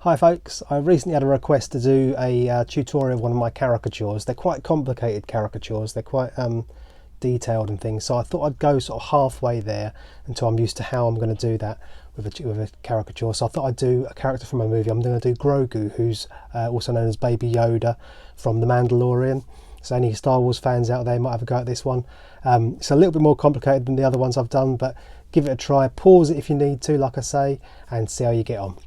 Hi folks, I recently had a request to do a tutorial of one of my caricatures. They're quite complicated caricatures, they're quite detailed and things, so I thought I'd go sort of halfway there until I'm used to how I'm going to do that with a caricature. So I thought I'd do a character from a movie. I'm going to do Grogu, who's also known as Baby Yoda from The Mandalorian. So any Star Wars fans out there might have a go at this one. It's a little bit more complicated than the other ones I've done, but give it a try. Pause it if you need to, like I say, and see how you get on.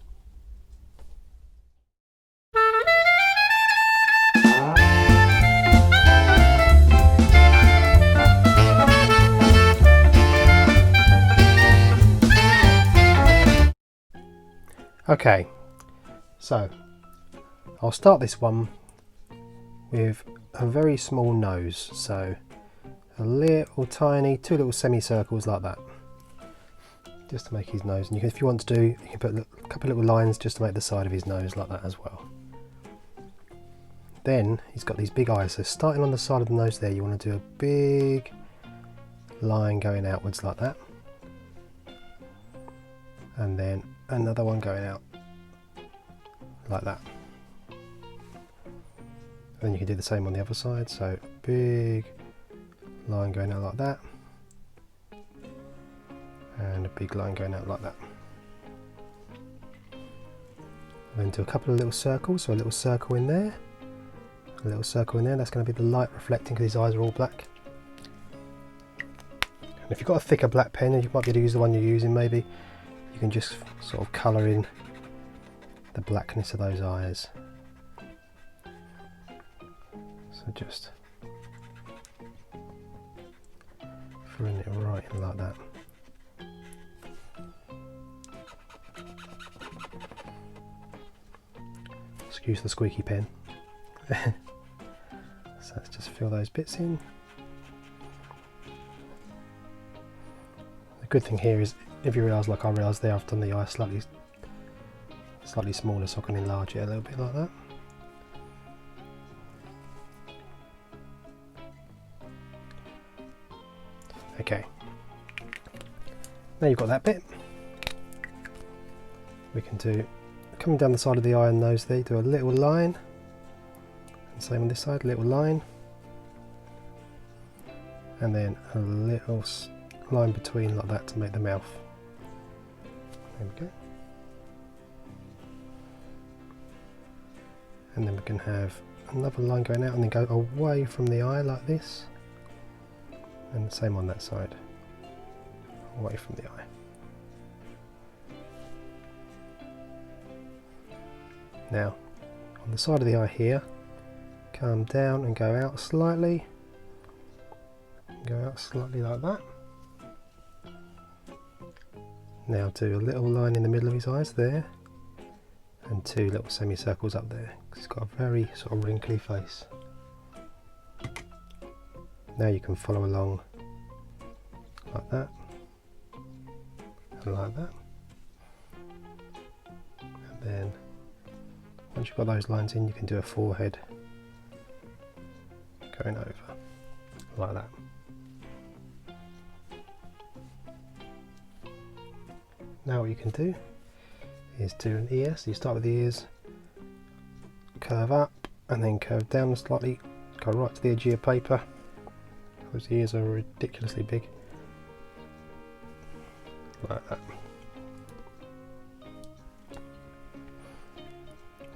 Okay, so I'll start this one with a very small nose, so a little tiny, two little semicircles like that, just to make his nose. And if you want to do, you can put a couple of little lines just to make the side of his nose like that as well. Then he's got these big eyes, so starting on the side of the nose there, you want to do a big line going outwards like that, and then another one going out like that. And then you can do the same on the other side, so big line going out like that, and a big line going out like that. And then do a couple of little circles, so a little circle in there, a little circle in there. That's going to be the light reflecting because his eyes are all black. And if you've got a thicker black pen, and you might be able to use the one you're using, maybe you can just sort of colour in the blackness of those eyes. So just filling it right in like that. Excuse the squeaky pen. So let's just fill those bits in. The good thing here is, if you realise, like I realised there, I've done the eye slightly smaller, so I can enlarge it a little bit like that. Okay, now you've got that bit. We can do, coming down the side of the eye and nose there, do a little line, and same on this side, little line, and then a little line between like that to make the mouth. There we go. And then we can have another line going out and then go away from the eye like this, and the same on that side, away from the eye. Now on the side of the eye here, come down and go out slightly, like that. Now do a little line in the middle of his eyes there, and two little semicircles up there, because he's got a very sort of wrinkly face. Now you can follow along like that, and like that. And then once you've got those lines in, you can do a forehead going over like that. Now what you can do is do an ear. So you start with the ears, curve up, and then curve down slightly, go right to the edge of your paper. Those ears are ridiculously big, like that.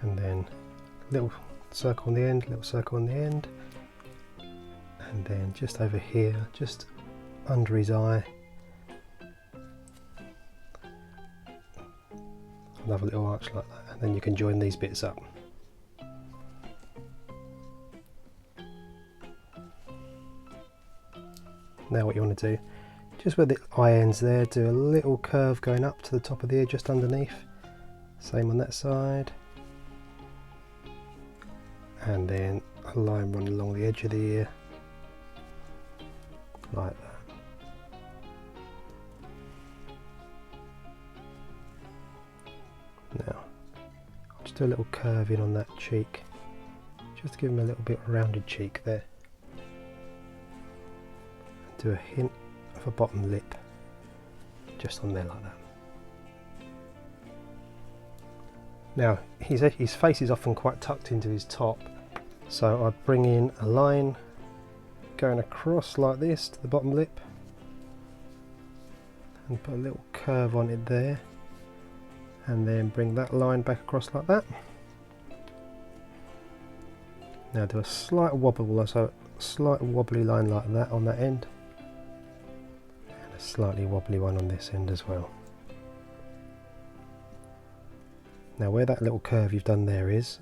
And then little circle on the end, little circle on the end, and then just over here, just under his eye, another little arch like that, and then you can join these bits up. Now what you want to do, just where the eye ends there, do a little curve going up to the top of the ear just underneath. Same on that side. And then a line running along the edge of the ear, like that. Now, I'll just do a little curve in on that cheek, just to give him a little bit rounded cheek there. Do a hint of a bottom lip just on there like that. Now his face is often quite tucked into his top, so I'd bring in a line going across like this to the bottom lip and put a little curve on it there, and then bring that line back across like that. Now do a slight wobble, so a slight wobbly line like that on that end, and a slightly wobbly one on this end as well. Now where that little curve you've done there is,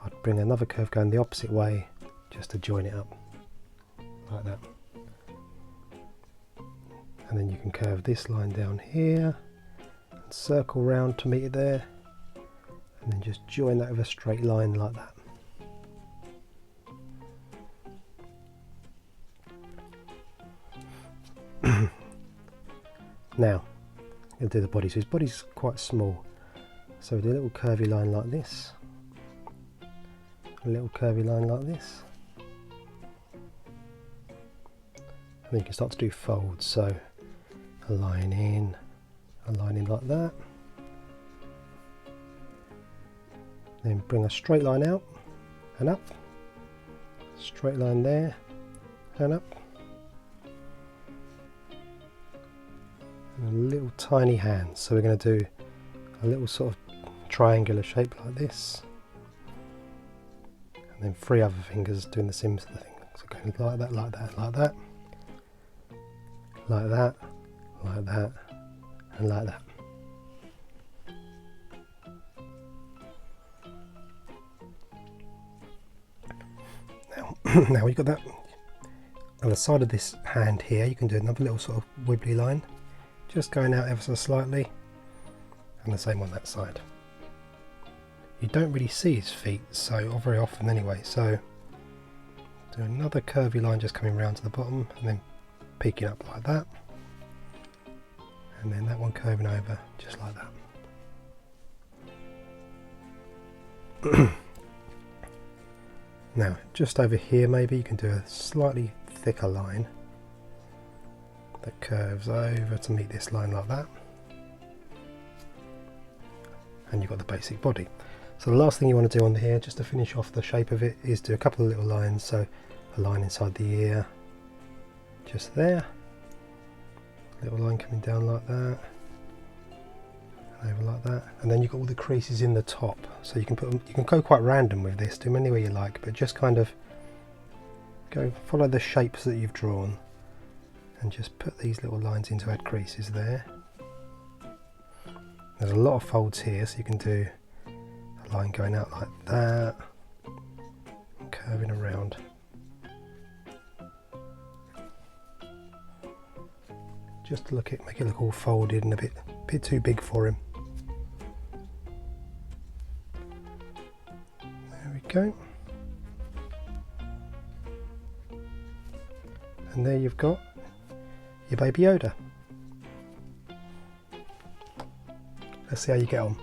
I'd bring another curve going the opposite way just to join it up, like that. And then you can curve this line down here and circle round to meet it there, and then just join that with a straight line like that. Now, we'll do the body. So his body's quite small, so we do a little curvy line like this, a little curvy line like this, and then you can start to do folds. So a line in like that, then bring a straight line out and up, straight line there and up, and a little tiny hand. So we're going to do a little sort of triangular shape like this, and then 3 other fingers doing the same sort of thing. So going like that, like that, like that, like that, like that, and like that. Now we've got that on the side of this hand here. You can do another little sort of wibbly line, just going out ever so slightly, and the same on that side. You don't really see his feet so very often anyway, so do another curvy line just coming round to the bottom and then peeking up like that, and then that one curving over just like that. Now just over here maybe you can do a slightly thicker line that curves over to meet this line like that, and you've got the basic body. So the last thing you want to do on here, just to finish off the shape of it, is do a couple of little lines. So a line inside the ear, just there, little line coming down like that, and over like that, and then you've got all the creases in the top. So you can put them, you can go quite random with this, do them anywhere you like, but just kind of go follow the shapes that you've drawn, and just put these little lines in to add creases there. There's a lot of folds here, so you can do a line going out like that, and curving around. Just to make it look all folded and a bit too big for him. There we go. And there you've got your baby Yoda. Let's see how you get on.